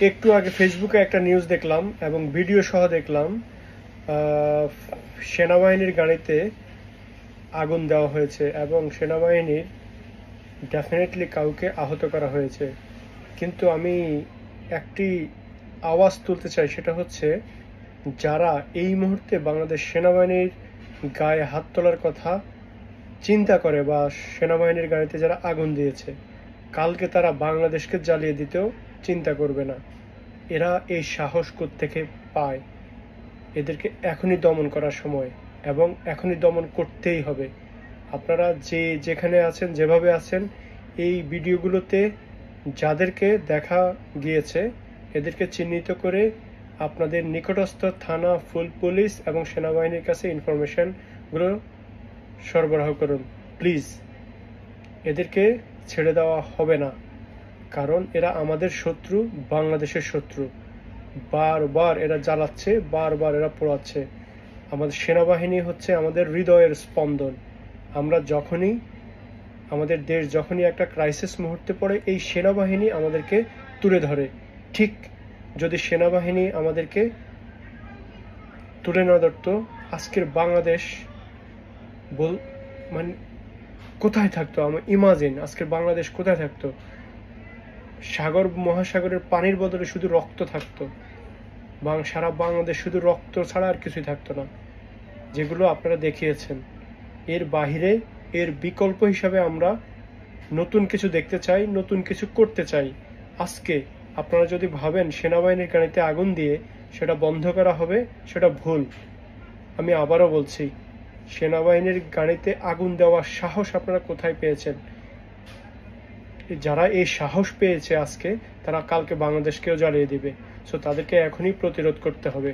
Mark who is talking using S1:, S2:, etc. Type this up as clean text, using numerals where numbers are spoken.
S1: একটু আগে ফেসবুকে একটা নিউজ দেখলাম এবং ভিডিও সহ দেখলাম, সেনাবাহিনীর গাড়িতে আগুন দেওয়া হয়েছে এবং সেনাবাহিনীর ডেফিনেটলি কাউকে আহত করা হয়েছে। কিন্তু আমি একটি আওয়াজ তুলতে চাই, সেটা হচ্ছে যারা এই মুহূর্তে বাংলাদেশ সেনাবাহিনীর গায়ে হাত তোলার কথা চিন্তা করে বা সেনাবাহিনীর গাড়িতে যারা আগুন দিয়েছে, কালকে তারা বাংলাদেশকে জ্বালিয়ে দিতেও চিন্তা করবে না। এরা এই সাহস কোত্থেকে পায়? এদেরকে এখনই দমন করার সময়, এবং এখনই দমন করতেই হবে। আপনারা যেখানে আছেন, যেভাবে আছেন, এই ভিডিওগুলোতে যাদেরকে দেখা গিয়েছে এদেরকে চিহ্নিত করে আপনাদের নিকটস্থ থানা, ফুল পুলিশ এবং সেনাবাহিনীর কাছে ইনফরমেশনগুলো সরবরাহ করুন প্লিজ। এদেরকে ছেড়ে দেওয়া হবে না, কারণ এরা আমাদের শত্রু, বাংলাদেশের শত্রু। বারবার এরা জ্বালাচ্ছে, বারবার এরা পোড়াচ্ছে। আমাদের সেনাবাহিনী হচ্ছে আমাদের হৃদয়ের স্পন্দন। আমরা যখনই, আমাদের দেশ যখনই একটা ক্রাইসিস মুহূর্তে পড়ে, এই সেনাবাহিনী আমাদেরকে তুলে ধরে। ঠিক যদি সেনাবাহিনী আমাদেরকে তুলে না ধরতো, আজকের বাংলাদেশ মানে কোথায় থাকতো? আমার ইমাজিন আজকের বাংলাদেশ কোথায় থাকতো? সাগর মহাসাগরের পানির বদলে শুধু রক্ত থাকতো। সারা বাংলাদেশ শুধু রক্ত ছাড়া আর কিছুই থাকতো না, যেগুলো আপনারা দেখিয়েছেন। এর বাহিরে, এর বিকল্প হিসাবে আমরা নতুন কিছু দেখতে চাই, নতুন কিছু করতে চাই। আজকে আপনারা যদি ভাবেন সেনাবাহিনীর গাড়িতে আগুন দিয়ে সেটা বন্ধ করা হবে, সেটা ভুল। আমি আবারও বলছি, সেনাবাহিনীর গাড়িতে আগুন দেওয়ার সাহস আপনারা কোথায় পেয়েছেন? যারা এই সাহস পেয়েছে আজকে, তারা কালকে বাংলাদেশকেও জ্বালিয়ে দিবে। সো তাদেরকে এখনই প্রতিরোধ করতে হবে।